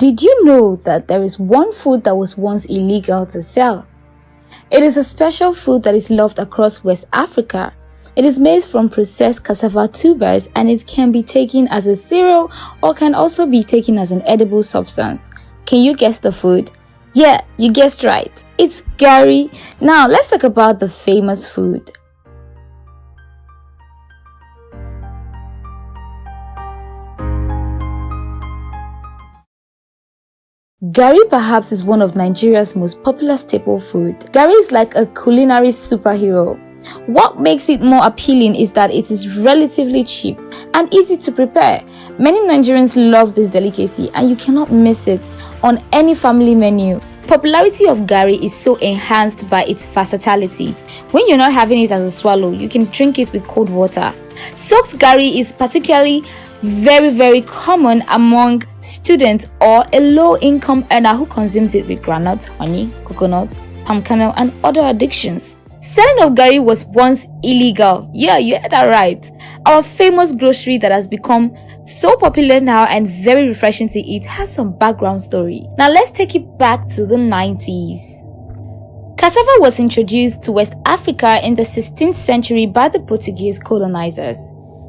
Did you know that there is one food that was once illegal to sell? It is a special food that is loved across West Africa. It is made from processed cassava tubers and it can be taken as a cereal or can also be taken as an edible substance. Can you guess the food? Yeah, you guessed right. It's Garri. Now let's talk about the famous food. Garri perhaps is one of Nigeria's most popular staple food. Garri is like a culinary superhero. What makes it more appealing is that it is relatively cheap and easy to prepare. Many Nigerians love this delicacy and you cannot miss it on any family menu. Popularity of Garri is so enhanced by its versatility. When you're not having it as a swallow, you can drink it with cold water. Soaked Garri is particularly very common among students or a low-income earner who consumes it with groundnut, honey, coconut, palm kernel, and other addictions. Selling of Garri was once illegal. Yeah, you heard that right. Our famous grocery that has become so popular now and very refreshing to eat has some background story. Now let's take it back to the 90s. Cassava was introduced to West Africa in the 16th century by the Portuguese colonizers.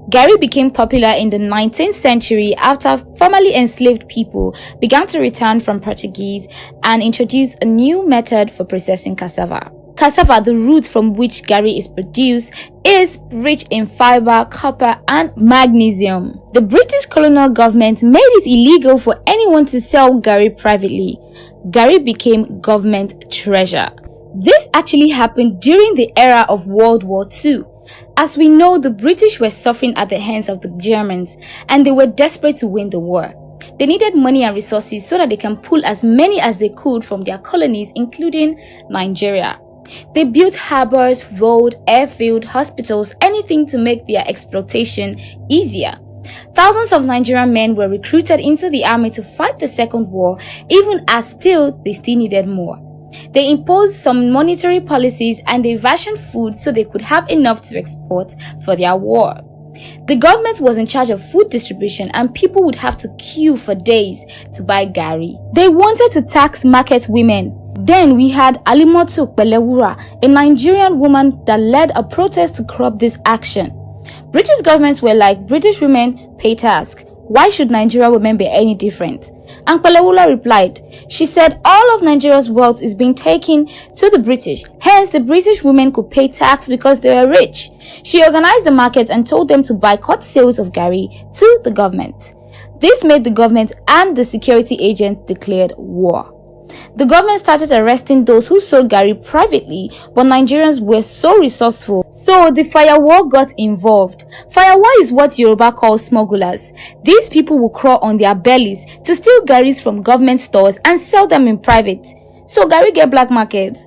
Garri became popular in the 19th century after formerly enslaved people began to return from Portuguese and introduced a new method for processing cassava. Cassava, the root from which Garri is produced, is rich in fiber, copper, and magnesium. The British colonial government made it illegal for anyone to sell Garri privately. Garri became government treasure. This actually happened during the era of World War II. As we know, the British were suffering at the hands of the Germans and they were desperate to win the war. They needed money and resources so that they can pull as many as they could from their colonies, including Nigeria. They built harbors, roads, airfield, hospitals, anything to make their exploitation easier. Thousands of Nigerian men were recruited into the army to fight the Second War, even as they still needed more. They imposed some monetary policies and they rationed food so they could have enough to export for their war. The government was in charge of food distribution and people would have to queue for days to buy Garri. They wanted to tax market women. Then we had Alimotu Pelewura, a Nigerian woman that led a protest to curb this action. British governments were like, British women pay tax. Why should Nigerian women be any different? And Pelewura replied, she said all of Nigeria's wealth is being taken to the British. Hence, the British women could pay tax because they were rich. She organized the market and told them to boycott sales of Garri to the government. This made the government and the security agents declared war. The government started arresting those who sold Garri privately, but Nigerians were so resourceful, so the firewall got involved. Firewall is what Yoruba calls smugglers. These people will crawl on their bellies to steal Garris from government stores and sell them in private. So Garri get black market.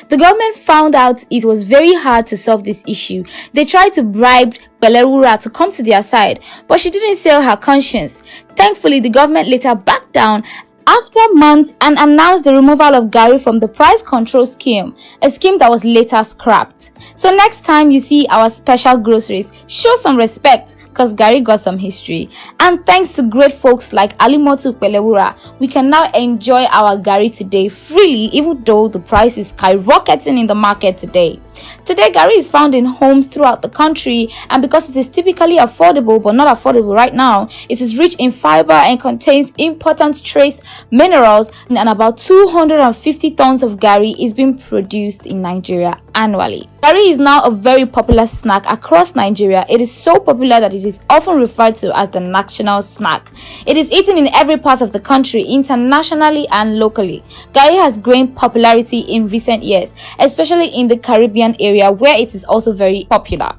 The government found out it was very hard to solve this issue. They tried to bribe Pelewura to come to their side, but she didn't sell her conscience. Thankfully, the government later backed down after months and announced the removal of Garri from the price control scheme, a scheme that was later scrapped. So next time you see our special groceries, show some respect because Garri got some history. And thanks to great folks like Alimotu Pelewura, we can now enjoy our Garri today freely, even though the price is skyrocketing in the market today. Today, Garri is found in homes throughout the country, and because it is typically affordable but not affordable right now, it is rich in fiber and contains important trace minerals, and about 250 tons of Garri is being produced in Nigeria annually. Garri is now a very popular snack across Nigeria. It is so popular that it is often referred to as the national snack. It is eaten in every part of the country, internationally and locally. Garri has gained popularity in recent years, especially in the Caribbean area where it is also very popular.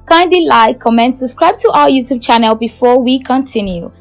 Kindly like, comment, subscribe to our YouTube channel before we continue.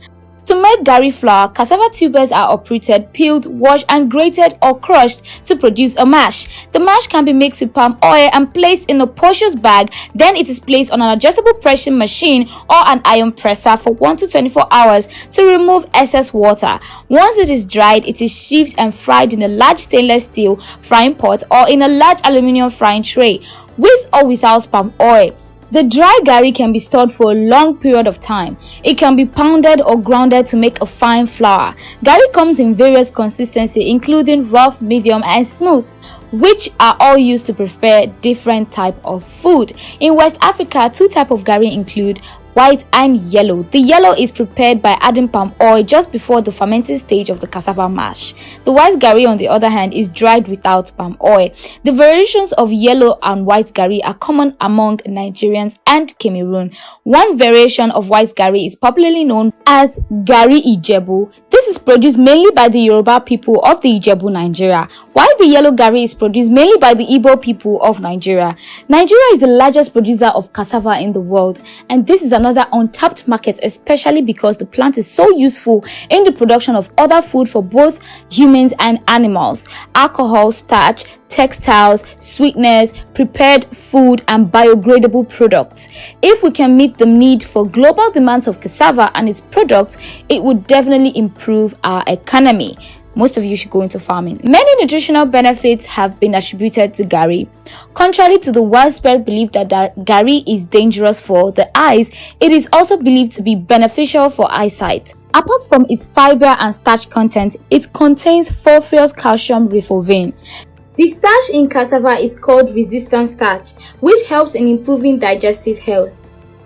To make Garri flour, cassava tubers are uprooted, peeled, washed and grated or crushed to produce a mash. The mash can be mixed with palm oil and placed in a porous bag. Then it is placed on an adjustable pressing machine or an iron presser for 1 to 24 hours to remove excess water. Once it is dried, it is sieved and fried in a large stainless steel frying pot or in a large aluminium frying tray with or without palm oil. The dry garri can be stored for a long period of time. It can be pounded or grounded to make a fine flour. Garri comes in various consistency, including rough, medium, and smooth, which are all used to prepare different type of food. In West Africa, two types of garri include white and yellow. The yellow is prepared by adding palm oil just before the fermenting stage of the cassava mash. The white garri, on the other hand, is dried without palm oil. The variations of yellow and white garri are common among Nigerians and Cameroon. One variation of white garri is popularly known as Garri Ijebu. This is produced mainly by the Yoruba people of the Ijebu, Nigeria, while the yellow garri is produced mainly by the Igbo people of Nigeria. Nigeria is the largest producer of cassava in the world, and this is another untapped market, especially because the plant is so useful in the production of other food for both humans and animals: alcohol, starch, textiles, sweeteners, prepared food, and biodegradable products. If we can meet the need for global demands of cassava and its products, it would definitely improve our economy. Most of you should go into farming. Many nutritional benefits have been attributed to garri. Contrary to the widespread belief that garri is dangerous for the eyes, it is also believed to be beneficial for eyesight. Apart from its fiber and starch content, it contains phosphorus, calcium, riboflavin. The starch in cassava is called resistant starch, which helps in improving digestive health.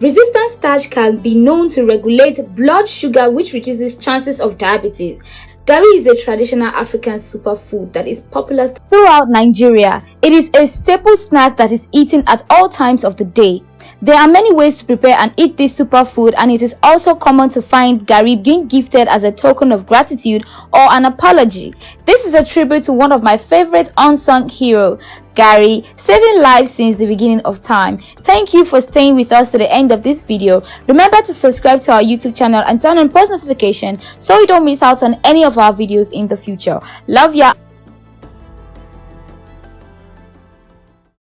Resistant starch can be known to regulate blood sugar, which reduces chances of diabetes. Garri is a traditional African superfood that is popular throughout Nigeria. It is a staple snack that is eaten at all times of the day. There are many ways to prepare and eat this superfood, and it is also common to find garri being gifted as a token of gratitude or an apology. This is a tribute to one of my favorite unsung heroes, Garri, saving lives since the beginning of time. Thank you for staying with us to the end of this video. Remember to subscribe to our YouTube channel and turn on post notification so you don't miss out on any of our videos in the future. Love ya.